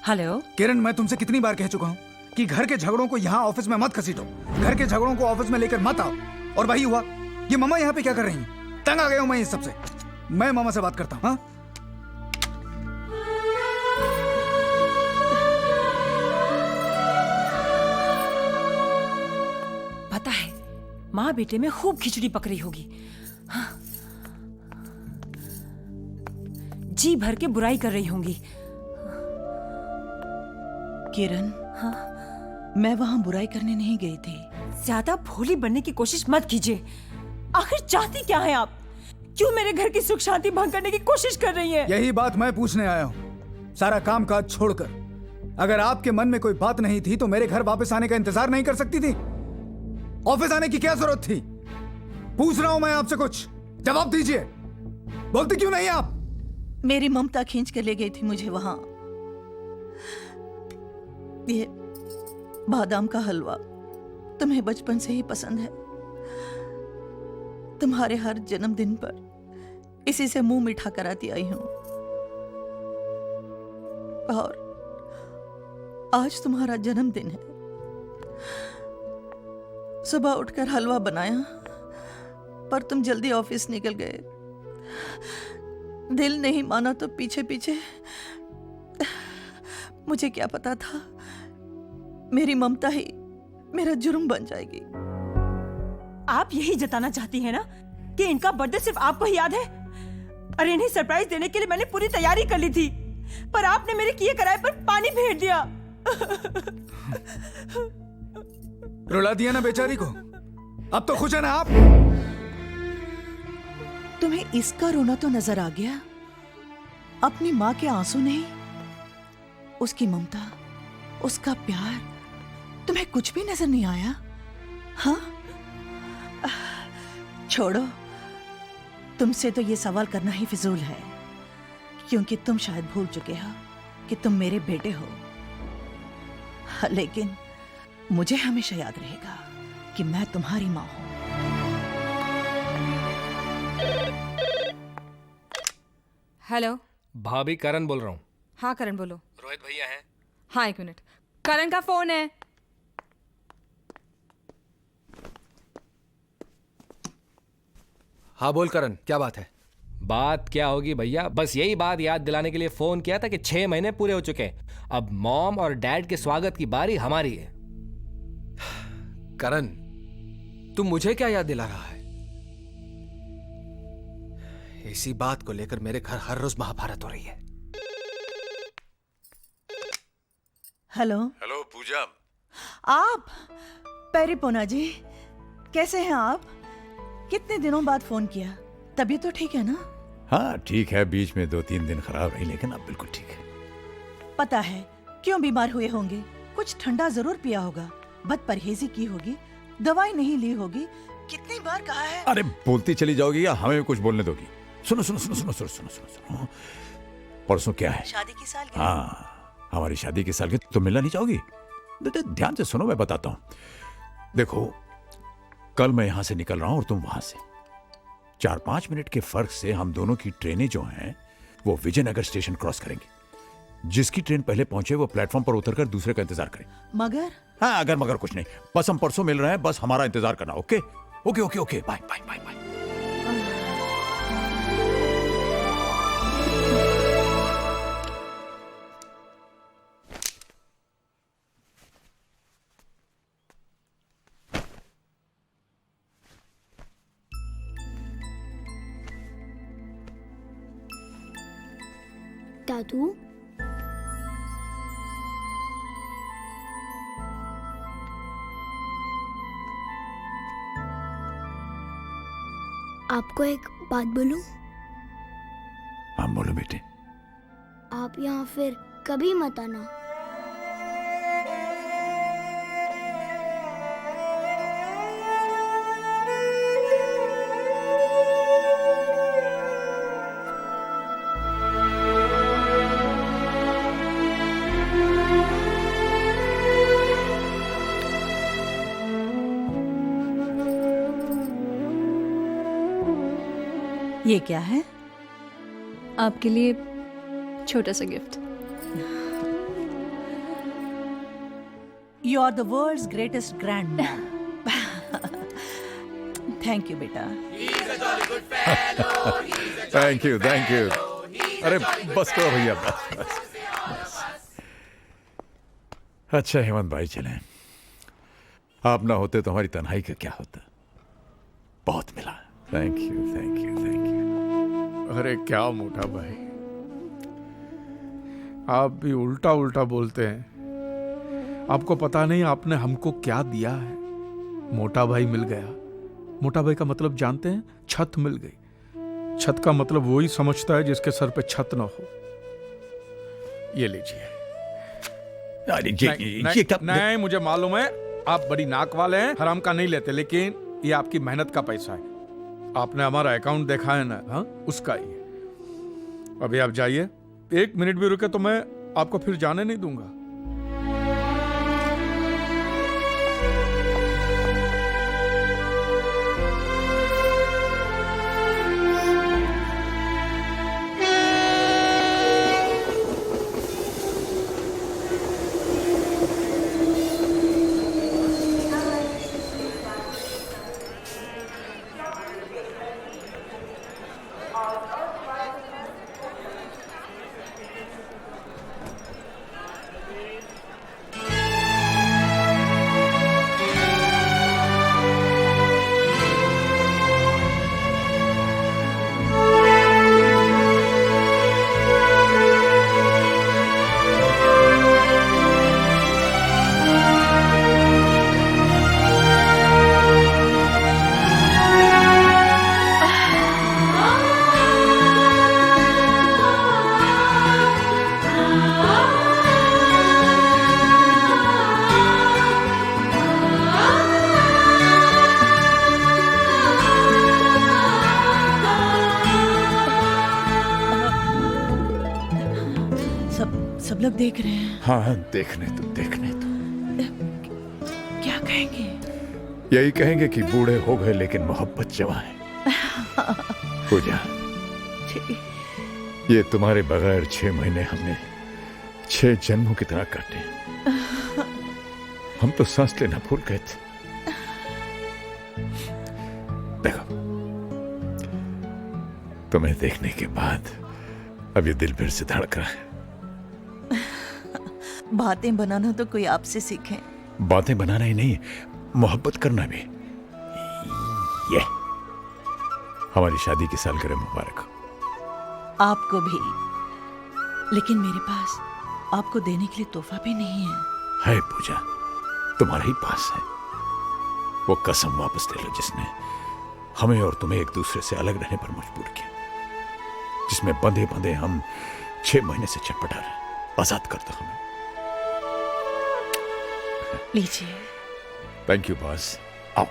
Hello किरण, मैं तुमसे कितनी बार कह चुका हूँ कि घर के झगड़ों को यहाँ ऑफिस में मत घसीटो, घर के झगड़ों को ऑफिस में लेकर मत आओ। और वही हुआ, ये मामा यहाँ पे क्या कर रही हैं? तंग आ गया हूँ मैं इस सबसे। मैं मामा से बात करता हूँ। हाँ, पता है माँ बेटे में खूब खिचड़ी पक रही होगी। हाँ। जी भर के बुराई कर रही होंगी। किरण, हाँ, मैं वहां बुराई करने नहीं गई थी। ज्यादा भोली बनने की कोशिश मत कीजिए। आखिर चाहती क्या है आप? क्यों मेरे घर की सुख शांति भंग करने की कोशिश कर रही है? यही बात मैं पूछने आया हूँ। सारा काम काज छोड़कर अगर आपके मन में कोई बात नहीं थी तो मेरे घर वापस आने का इंतजार नहीं कर सकती थी? ऑफिस आने की क्या जरूरत थी? पूछ रहा हूं मैं आपसे, कुछ जवाब दीजिए। बोलती क्यों नहीं आप? मेरी ममता खींच कर ले गई थी मुझे वहां। ये बादाम का हलवा तुम्हें बचपन से ही पसंद है। तुम्हारे हर जन्मदिन पर इसी से मुंह मीठा कराती आई हूं। और आज तुम्हारा जन्मदिन है। सुबह उठकर हलवा बनाया, पर तुम जल्दी ऑफिस निकल गए। दिल नहीं माना तो पीछे पीछे। मुझे क्या पता था मेरी ममता ही मेरा जुर्म बन जाएगी। आप यही जताना चाहती हैं ना कि इनका बर्थडे सिर्फ आपको ही याद है? अरे इन्हें सरप्राइज देने के लिए मैंने पूरी तैयारी कर ली थी, पर आपने मेरे किए कराए पर पानी फेर दिया। रुला दिया ना बेचारी को। अब तो खुश है ना आप? तुम्हें इसका रोना तो नजर आ गया, अपनी माँ के आंसू नहीं। उसकी ममता, उसका प्यार तुम्हें कुछ भी नजर नहीं आया? हाँ, छोड़ो, तुमसे तो ये सवाल करना ही फिजूल है, क्योंकि तुम शायद भूल चुके हो कि तुम मेरे बेटे हो। लेकिन मुझे हमेशा याद रहेगा कि मैं तुम्हारी माँ हूं। हेलो भाभी, करण बोल रहा हूँ। हाँ करण बोलो। रोहित भैया हैं? हाँ एक मिनट, करण का फोन है। हाँ बोल करण, क्या बात है? बात क्या होगी भैया, बस यही बात याद दिलाने के लिए फोन किया था कि 6 महीने पूरे हो चुके हैं। अब मॉम और डैड के स्वागत की बारी हमारी है। करण, तू मुझे क्या याद दिला रहा है? इसी बात को लेकर मेरे घर हर रोज महाभारत हो रही है। हेलो हेलो पूजा। आप? पेरिपोना जी, कैसे हैं आप? कितने दिनों बाद फोन किया। तबीयत तो ठीक है ना? हाँ ठीक है, बीच में 2-3 दिन खराब रही, लेकिन अब बिल्कुल ठीक है। पता है क्यों बीमार हुए होंगे? कुछ ठंडा जरूर पिया होगा, बद परहेजी की होगी, दवाई नहीं ली होगी। कितनी बार कहा है? अरे बोलती चली जाओगी या हमें भी कुछ बोलने दोगी? सुनो सुनो सुनो सुनो सुनो सुनो सुनो सुनो। परसों क्या है? शादी की साल। हाँ, हमारी शादी की साल की। तुम मिलना नहीं चाहोगी? ध्यान से सुनो, मैं बताता हूँ। देखो, कल मैं यहां से निकल रहा हूं और तुम वहां से। 4-5 मिनट के फर्क से हम दोनों की ट्रेनें जो हैं वो विजयनगर स्टेशन क्रॉस करेंगी। जिसकी ट्रेन पहले पहुंचे वो प्लेटफॉर्म पर उतरकर दूसरे का इंतजार करे। मगर? हाँ, अगर मगर कुछ नहीं, बस हम परसों मिल रहे हैं, बस हमारा इंतजार करना। Okay okay okay okay, bye bye bye bye. दादू, आपको एक बात बोलूं? हाँ बोलो बेटे। आप यहाँ फिर कभी मत आना। ये क्या है? आपके लिए छोटा सा gift. You are the world's greatest grandmom. Thank you, बेटा. Thank you, thank you. अरे बस करो भैया, बस. अच्छा हेमंत भाई, चलें. आप ना होते तो हमारी तन्हाई का क्या होता. बहुत मिला. Thank you, thank you, thank you. अरे क्या मोटा भाई, आप भी उल्टा उल्टा बोलते हैं. आपको पता नहीं आपने हमको क्या दिया है. मोटा भाई मिल गया. मोटा भाई का मतलब जानते हैं? छत मिल गई. छत का मतलब वही समझता है जिसके सर पे छत ना हो. ये लीजिए. अरे नहीं, नहीं, मुझे मालूम है आप बड़ी नाक वाले हैं, हराम का नहीं लेते, लेकिन ये आपकी मेहनत का पैसा है. आपने हमारा अकाउंट देखा है ना, हाँ, उसका ही है. अभी आप जाइए. 1 मिनट भी रुके तो मैं आपको फिर जाने नहीं दूंगा. सब लोग देख रहे हैं. हाँ, देखने तो, देखने तो. क्या कहेंगे? यही कहेंगे कि बूढ़े हो गए लेकिन मोहब्बत जवां है. पूजा, ये तुम्हारे बगैर 6 महीने हमने 6 जन्मों की तरह काटे. हम तो सांस लेना भूल गए थे. देखो, तुम्हें देखने के बाद अब ये दिल फिर से धड़क रहा है. बातें बनाना तो कोई आपसे सीखे. बातें बनाना ही नहीं, मोहब्बत करना भी. ये हमारी शादी की सालगिरह मुबारक हो. आपको भी. लेकिन मेरे पास आपको देने के लिए तोहफा भी नहीं है. है पूजा, तुम्हारे ही पास है. वो कसम वापस ले लो जिसने हमें और तुम्हें एक दूसरे से अलग रहने पर मजबूर किया, जिसमें बंधे बंधे हम 6 महीने से छटपटा रहे. आजाद कर दो हमें. लीजिए. Thank you boss. आओ.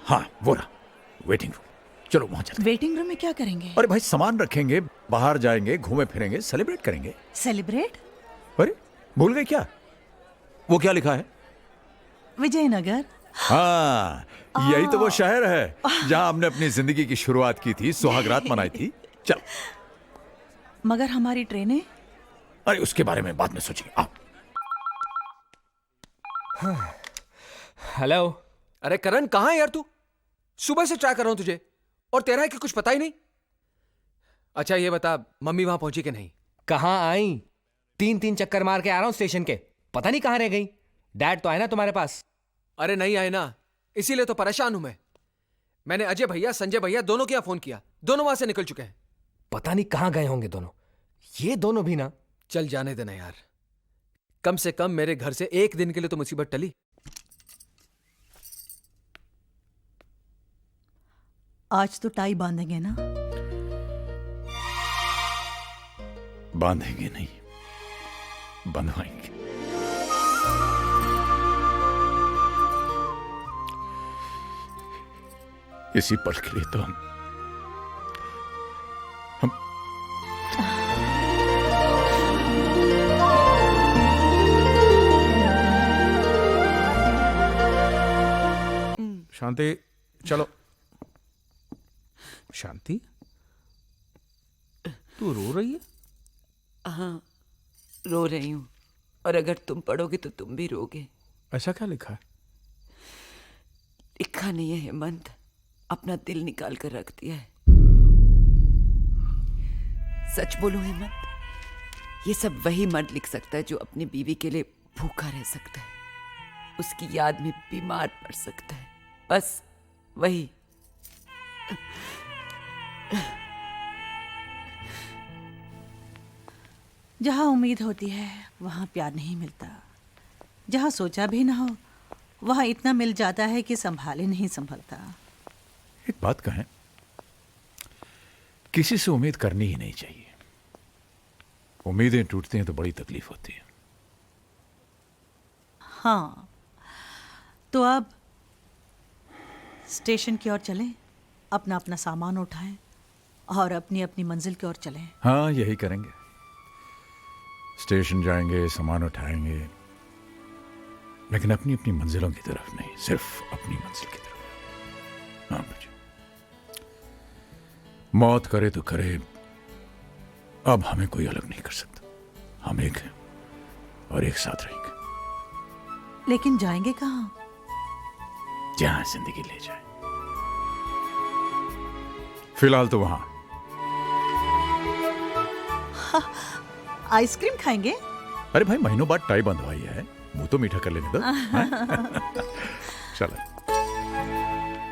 हाँ, वो रहा वेटिंग रूम. चलो वहां चलते. वेटिंग रूम में क्या करेंगे? अरे भाई, सामान रखेंगे, बाहर जाएंगे, घूमे फिरेंगे, सेलिब्रेट करेंगे. सेलिब्रेट? अरे भूल गए क्या? वो क्या लिखा है? विजयनगर. हाँ, यही तो वो शहर है जहां हमने अपनी जिंदगी की शुरुआत की थी, सुहागरात मनाई थी. चलो. मगर हमारी ट्रेनें? अरे उसके बारे में बाद में सोचेंगे. आओ. हेलो. अरे करण, कहां है यार तू? सुबह से ट्राई कर रहा हूं तुझे, और तेरा है कि कुछ पता ही नहीं. अच्छा ये बता, मम्मी वहां पहुंची कि नहीं? कहाँ आई? 3 चक्कर मार के आ रहा हूं स्टेशन के. पता नहीं कहाँ रह गई. डैड तो आए ना तुम्हारे पास? अरे नहीं आए ना, इसीलिए तो परेशान हूं मैं. मैंने अजय भैया, संजय भैया दोनों के यहाँ फोन किया. दोनों वहां से निकल चुके हैं. पता नहीं कहाँ गए होंगे दोनों. ये दोनों भी ना. चल जाने देना यार. कम से कम मेरे घर से एक दिन के लिए तो मुसीबत टली. आज तो टाई बांधेंगे ना? बांधेंगे नहीं, बंधवाएंगे. इसी पल के लिए तो हम शांति, चलो. शांति, तू रो रही है? हाँ, रो रही हूँ. और अगर तुम पढ़ोगे तो तुम भी रोगे। ऐसा क्या लिखा है? लिखा नहीं है हेमंत, अपना दिल निकाल कर रख दिया है। सच बोलो हेमंत, ये सब वही मर्द लिख सकता है जो अपनी बीवी के लिए भूखा रह सकता है, उसकी याद में बीमार पड़ सकता है, बस वही। जहां उम्मीद होती है वहां प्यार नहीं मिलता, जहां सोचा भी ना हो वहां इतना मिल जाता है कि संभाले नहीं संभलता। एक बात कहें, किसी से उम्मीद करनी ही नहीं चाहिए। उम्मीदें टूटती हैं तो बड़ी तकलीफ होती है। हाँ, तो अब स्टेशन की ओर चलें, अपना अपना सामान उठाएं और अपनी अपनी मंजिल की ओर चलें। हाँ, यही करेंगे। स्टेशन जाएंगे, सामान उठाएंगे, लेकिन अपनी अपनी मंजिलों की तरफ नहीं, सिर्फ अपनी मंजिल की तरफ। हाँ मुझे मौत करे तो करे, अब हमें कोई अलग नहीं कर सकता। हम एक हैं और एक साथ रहेंगे। लेकिन जाएंगे कहाँ? जहां जिंदगी ले जाए। फिलहाल तो वहां। आइसक्रीम खाएंगे? अरे भाई, महीनों बाद टाई बंधवाई है, मुंह तो मीठा कर लेने दो। चलो।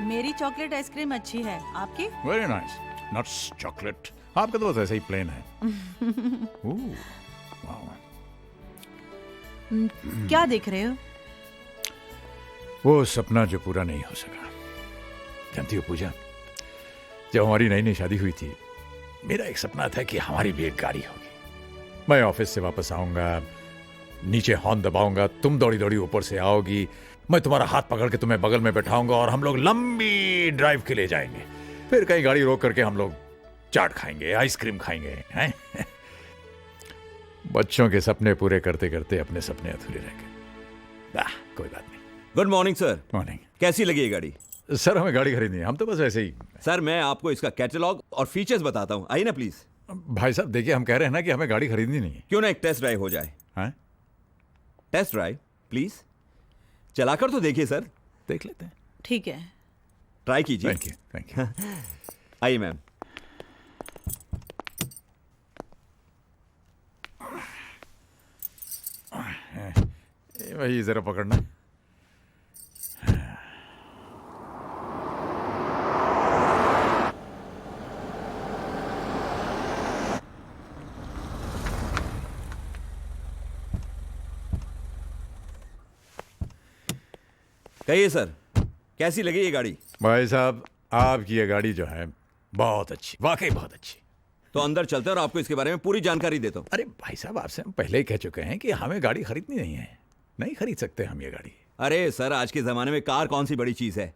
मेरी चॉकलेट आइसक्रीम अच्छी है, आपकी? Very nice. Nuts chocolate. आपका तो बस ऐसा ही प्लेन है। क्या देख रहे हो? वो सपना जो पूरा नहीं हो सका। जानती हो पूजा, जब हमारी नई नई शादी हुई थी, मेरा एक सपना था कि हमारी भी एक गाड़ी होगी। मैं ऑफिस से वापस आऊंगा, नीचे हॉर्न दबाऊंगा, तुम दौड़ी दौड़ी ऊपर से आओगी, मैं तुम्हारा हाथ पकड़ के तुम्हें बगल में बैठाऊंगा और हम लोग लंबी ड्राइव के लिए जाएंगे। फिर कहीं गाड़ी रोक करके हम लोग चाट खाएंगे, आइसक्रीम खाएंगे, हैं? बच्चों के सपने पूरे करते करते अपने सपने अधूरे रह गए। कोई बात नहीं। Good morning sir. मॉर्निंग। कैसी लगी ये गाड़ी? सर, हमें गाड़ी खरीदनी है, हम तो बस ऐसे ही। सर, मैं आपको इसका कैटलॉग और फीचर्स बताता हूँ, आइए ना प्लीज। भाई साहब देखिए, हम कह रहे हैं ना कि हमें गाड़ी खरीदनी नहीं है। क्यों ना एक टेस्ट ड्राइव हो जाए? हैं? टेस्ट ड्राइव प्लीज, चलाकर तो देखिए सर। देख लेते हैं। ठीक है, ट्राई कीजिए। Thank you, thank you. आइए मैम। वही जरा पकड़ना। कहिए सर, कैसी लगी ये गाड़ी? भाई साहब, आपकी ये गाड़ी जो है बहुत अच्छी, वाकई बहुत अच्छी। तो अंदर चलते हैं और आपको इसके बारे में पूरी जानकारी देता हूँ। अरे भाई साहब, आपसे हम पहले ही कह चुके हैं कि हमें गाड़ी खरीदनी नहीं है, नहीं खरीद सकते हम ये गाड़ी। अरे सर, आज के जमाने में कार कौन सी बड़ी चीज है?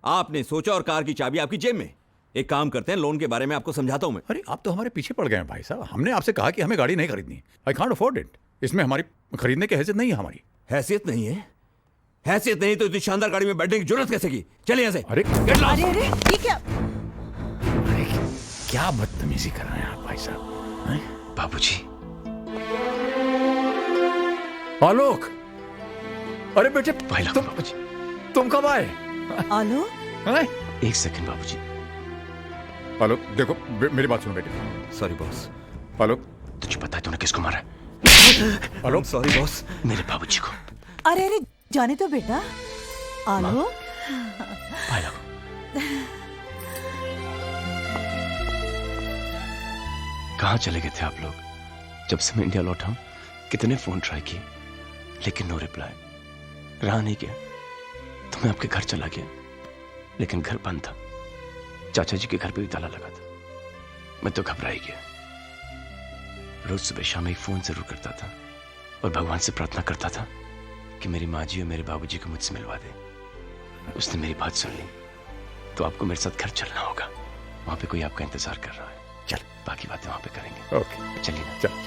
आपने सोचा और कार की चाबी आपकी जेब में। एक काम करते हैं, लोन के बारे में आपको समझाता हूँ मैं। अरे आप तो हमारे पीछे पड़ गए हैं भाई साहब। हमने आपसे कहा कि हमें गाड़ी नहीं खरीदनी। I can't afford it. इसमें हमारी खरीदने की हैसियत नहीं है। हमारी हैसियत नहीं है? हैसियत नहीं तो इतनी शानदार गाड़ी में बैठने की जरूरत कैसे की? चलिए यहाँ से। अरे अरे ठीक है। अरे क्या बदतमीजी कर रहे हैं आप भाई साहब? बाबूजी। आलोक, अरे बेटे बाबूजी, तुम कब आए? आलोक, एक सेकंड बाबूजी। आलोक देखो, मेरी बात सुनो बेटे। Sorry boss. आलोक, तुझे पता है तूने किसको मारा? आलोक, सॉरी बॉस। मेरे बाबूजी को। अरे अरे जाने तो बेटा। आलोक, कहाँ चले गए थे आप लोग? जब से मैं इंडिया लौटा हूं, कितने फोन ट्राई किए, लेकिन नो रिप्लाई। रहा नहीं गया तो मैं आपके घर चला गया, लेकिन घर बंद था। चाचा जी के घर पे भी ताला लगा था। मैं तो घबरा ही गया। रोज सुबह शाम एक फोन जरूर करता था और भगवान से प्रार्थना करता था कि मेरी माँ जी और मेरे बाबूजी को मुझसे मिलवा दे। उसने मेरी बात सुन ली, तो आपको मेरे साथ घर चलना होगा। वहां पे कोई आपका इंतजार कर रहा है। चल, बाकी बातें वहां पे करेंगे। ओके, चलिए ना। चल।